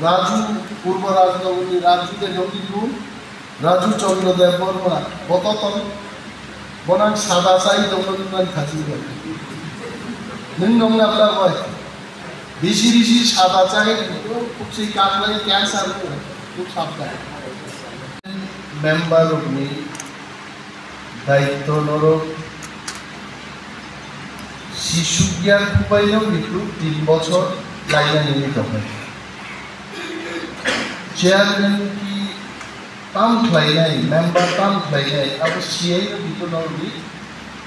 রাজু পূর্ব রাজনগরী রাজুতে জমিলু রাজু চন্দ্র দেববর্মা কততন বনাং সাদা চাই দমন খাসি নং নং নাবলা হয় বেশি বেশি সাদা চাই খুব সেই কাকলাই ক্যান্সার খুব সাবধান মেম্বার অগ্নি দায়িত্ব নরক শিশু জ্ঞান উপায়ও কিন্তু 3 বছর লাইনে নির্মিত হয় চেয়ারম্যান কি তাম খাইনাই মেম্বার তাম খাইনাই আবার সিআই বিতরণী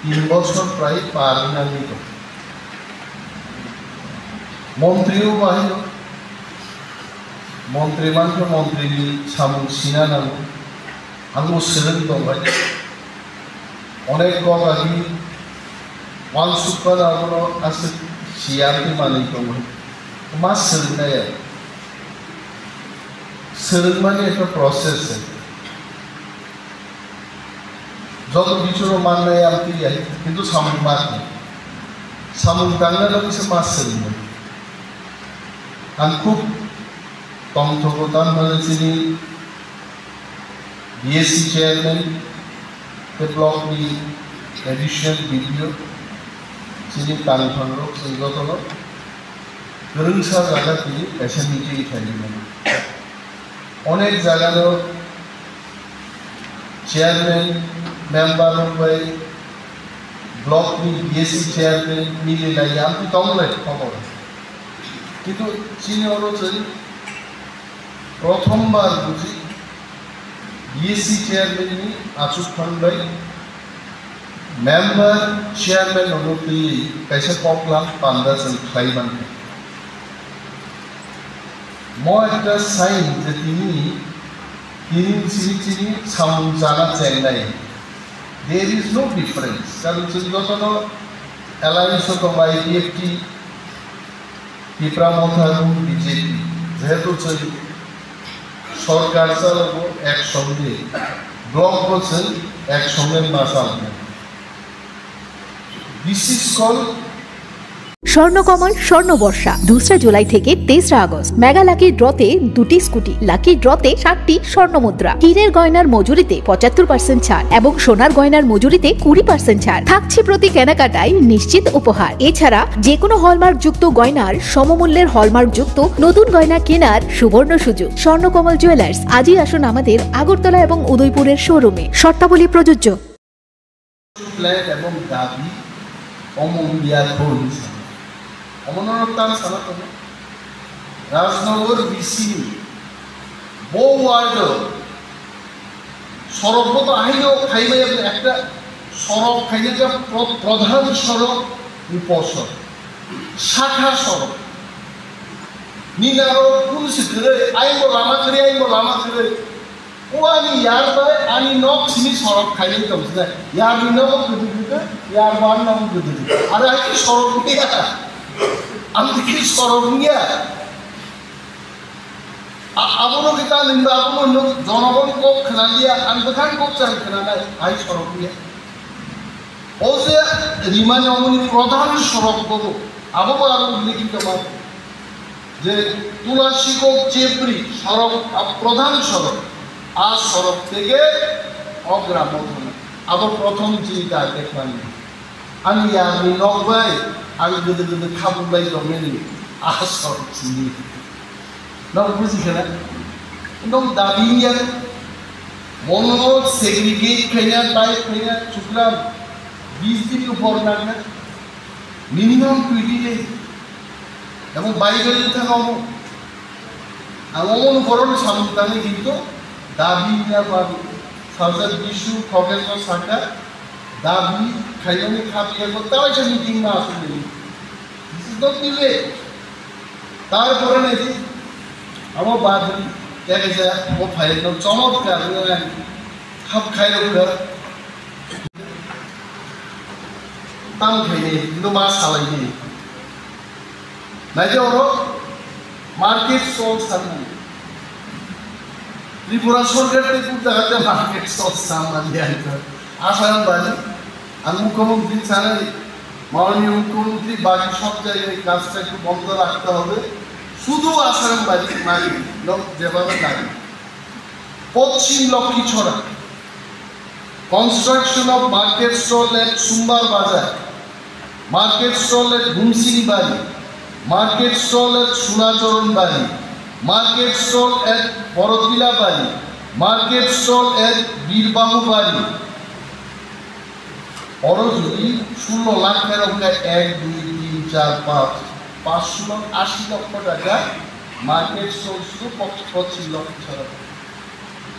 3 বছর প্রায় পার নির্মিত মন্ত্রীও বাহির মন্ত্রী মাত্র মন্ত্রী সামুং সিনা নাম আঙ্গু সেরেন দবাই অনেক গগাগি ওয়ান সুপার আগুলো আছে সিয়ারটি মালিক দङ मा सोलोंनाया सोलोंनानै একটা প্রসেস যত বিচরো মাননাय आमती है किंतु सामुं मारनाय सामुं दांनायाव बिसोर मा सोलोङो आं खुब तंथगतान मानसिनि BSc chairman the blog ni additional video sini tangthangro singotolo गोरोंसा जागा की एसएमईटी थाइलिमोन अनेक जागानो चेयरमैन मेम्बर बाय ब्लॉक नि बीएससी चेयरमैन मिलिनाय आमती दंलाय खबर किन्तु चिनि अरो जै प्रथमबार बुझि बीएससी चेयरमैन नि आचुक खानबाय मेम्बर चेयरमैन अनुति कैसे पॉपुलर पांदा जों खाइमान মই একটা সাইন যে তিনি চিনি সামুং জানা Chennai there is no difference কারণ যতন অ্যালায়েন্স তো আইডিএফটি ত্রিপুরামথারু বিজেপি যেহেতু সরকার চালাবো একসঙ্গে ব্লক বলছেন একসঙ্গে না চালাবো this is call Swarnakamal Swarnabarsha 2 July থেকে 23 আগস্ট মেগা লাকি ড্রতে 2টি স্কুটি লাকি ড্রতে 7টি স্বর্ণমুদ্রা হীরের গয়নার মজুরিতে 75% ছাড় এবং সোনার গয়নার মজুরিতে 20% ছাড় থাকছে প্রতি কেনাকাটায় নিশ্চিত উপহার এছাড়া যে কোনো হলমার্ক যুক্ত গয়নার সমমূল্যের হলমার্ক যুক্ত নতুন গয়না কেনার সুবর্ণ সুযোগ স্বর্ণকমল জুয়েলার্স আজই আসুন আমাদের আগরতলা এবং উদয়পুরের শোরুমে শর্তাবলী প্রযোজ্য ফ্ল্যাট এবং দাবি অমূল্যা খোঁজ অমনরতান সালাতন রাজনগর বিসি বো ওয়ার্ড সড়কগত আহিনো খাইবে একটা সড়ক খাইলে যে প্রধান সড়ক উপসড়ক শাখা সড়ক নিনারো পুলিশ করে আইবো লামা করে ওয়ানি ইয়ার বাই আনি নক সিনি সড়ক খাইলে তো বুঝা ইয়ার নিনাও গদুতে ইয়ার ওয়ান নাম গদুতে আরে আই সড়ক দিয়া আমি দেখি সড়ক নিয়া আবনো কিতা লিন্দা আবনো জনগণ কোক খানা দিয়া আমি দোকান কোক চাই খানা নাই আই সড়ক নিয়া ও যে রিমানি অমনি প্রধান সড়ক বলো আবো আর লিখিত মার যে তুলাসীকোক চেপরি সড়ক প্রধান সড়ক আর সড়ক থেকে অগ্রাম আবার প্রথম চিন্তা দেখলাম আমি আমি নকবাই আমি যদি খাবো বাই জমেনি আর সড়ক চিনি নক বুঝি খেলা একদম দাবি নিয়ে মনো সেগ্রিগেট খাইনা টাইপ খাইনা চুকলা 20 দিন উপর না মিনিমাম 20 ডে এবং বাইরে থাকা এমন উপরণ সামনে কিন্তু দাবি না পাবি সাজা বিশু খগেশ্বর শাখা দাবি খাইনি খাপিয়ে করতে হয় সে মিটিং না আসলে দিলে তারপরে নাকি আমার বাদি দেখে যায় ও ফাইল চমৎকার খাপ খাইল তাম খাইনি কিন্তু মা সালাইনি নাই যে ওরা মার্কেট সোল সামনে ত্রিপুরা সরকার থেকে দেখাতে মার্কেট সোল সামনে দিয়ে আসাম বাড়ি আর মুখ্যমন্ত্রী ছাড়াই মাননীয় মুখ্যমন্ত্রী বাকি সব জায়গায় কাজটা একটু বন্ধ রাখতে হবে শুধু আসারামবাড়ি মারি লোক যেভাবে লাগে পশ্চিম Lakshmichhara construction of market stall at Sumbar Bazar, market stall at Bumsing Bari, market stall at Sunacharan Bari, market stall at Borodila Bari, market stall at Birbahu Bari. Oro jodi 16 lakh টাকা 1 2 3 4 5 580 লক্ষ টাকা মার্কেট স্টল শুধু 25 লক্ষ ছাড়া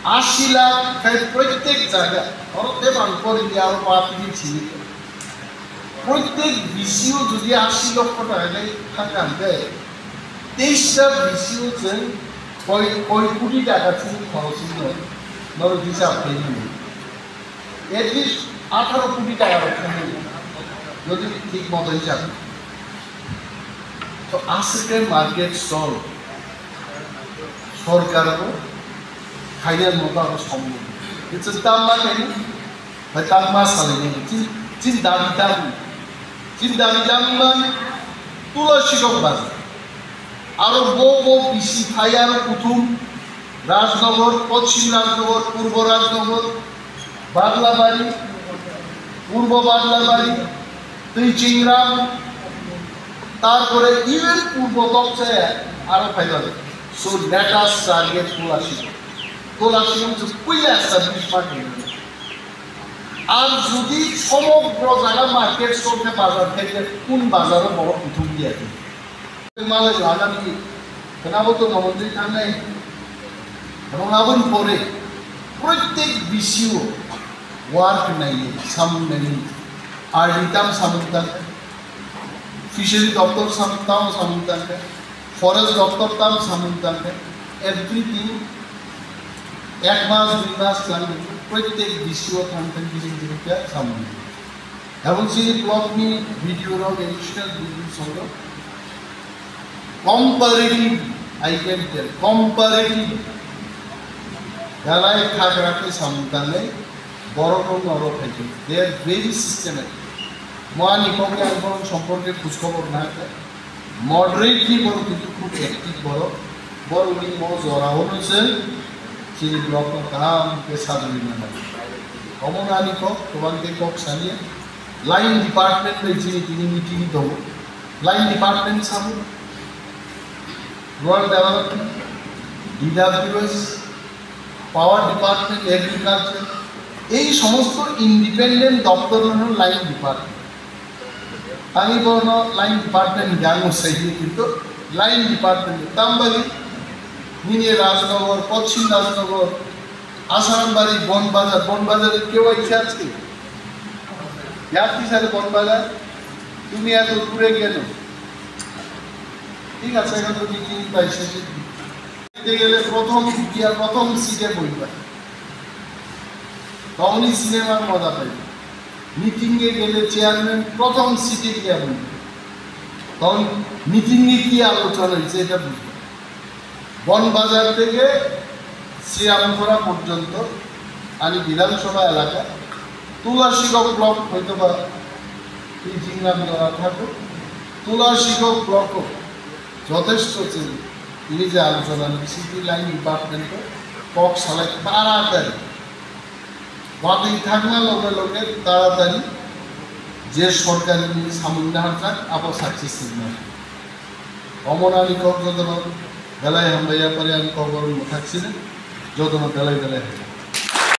80 লাখ প্রত্যেক জায়গা ভারতে বাংলার আরো পাঁচটি ছিল প্রত্যেক বিসিও যদি 80 লক্ষ টাকা টাকা দেয় 23টা বিসিও চেন কয় কোটি টাকা ছিল খরচ ধরো হিসাব নেই এটলিস্ট 18 কোটি টাকা যদি ঠিক মতো হিসাব তো আজকের মার্কেট স্টল সরকারও খাইয়ার মতো আরো সম্ভব কিন্তু দাম মানে দাম মাস চালিয়ে চিন্তা মানে তুলসীগঞ্জ বাজার আরো বউ পিসি খাই আরো প্রথম রাজনগর পশ্চিম রাজনগর পূর্ব রাজনগর বাদলাবাড়ি পূর্ব বাদলাবাড়ি চিংরাম তারপরে ইভেন পূর্ব কক্সায় আরো ফাইদা সো লেটাস্ট টার্গেট তুলসীগঞ্জ কইলে এস্টাবলিশ মার্কেট আর যদি সমগ্র জায়গা মার্কেট চলতে বাজার থেকে কোন বাজারও বড় প্রথম দিয়ে মালে আগামী কেনাবত মন্ত্রী থানায় রঙাবন পরে প্রত্যেক বিসিও ওয়ার্ক নাই সামনে আর রিটার্ন সামুদান ফিশারি দপ্তর তাও সামুদান ফরেস্ট দপ্তর তাও সামুদান এভরিথিং 1 মাস 2 মাস লাগবে প্রত্যেক বিসিও থানতেন কিছু সামনে এবং সেই ব্লগ নি ভিডিওর এডিশনাল ভিডিও সঙ্গে comparative I can tell comparative galai thagrate samtane borokon oro theke they are very systematic mani komi albon সম্পর্কে খোঁজ খবর না moderately বড় কিন্তু খুব অ্যাক্টিভ বড় উনি বড় জরা হচ্ছে সেই ব্লক কাম কে সাজুরি না কমনালি কক তোমাকে কক সানিয়ে লাইন ডিপার্টমেন্ট में তিনি মিটিং দাও লাইন ডিপার্টমেন্ট সামু rural development, DWS, power department, agriculture, এই সমস্ত ইন্ডিপেন্ডেন্ট দপ্তর হল লাইন ডিপার্টমেন্ট আমি বলব লাইন ডিপার্টমেন্ট জানো সেই কিন্তু লাইন ডিপার্টমেন্ট তামবাড়ি মিনি রাজনগর পশ্চিম রাজনগর আসারামবাড়ি বনবাজারে কেউ ইচ্ছা আছে যাচ্ছি স্যার বনবাজার তুমি এত দূরে গেল ঠিক আছে এখন তো মিটিং পাইছে দেখতে গেলে প্রথম সিটে বইবা তখনই সিনেমার মজা পাইবে মিটিংয়ে গেলে চেয়ারম্যান প্রথম সিটে গিয়ে বলবে তখন মিটিংয়ে কি আলোচনা হয়েছে এটা বুঝবে বনবাজার থেকে শ্রীরামপুরা পর্যন্ত আমি বিধানসভা এলাকা তুলসীগঞ্জ ব্লক হয়তো বা এই জিংরাম ধরা থাকুক তুলসীগঞ্জ ব্লকও যথেষ্ট তিনি যে আলোচনা সিটি লাইন ডিপার্টমেন্ট কক সালাই তাড়াতাড়ি বাকি থাকনা লগে তাড়াতাড়ি যে সরকারি সামনে হাঁটাক আবার সাকসেসফুল না অমনালি কক যত বেলায় হামলাইয়া পরে আমি কবর থাকছিলেন যত বেলায়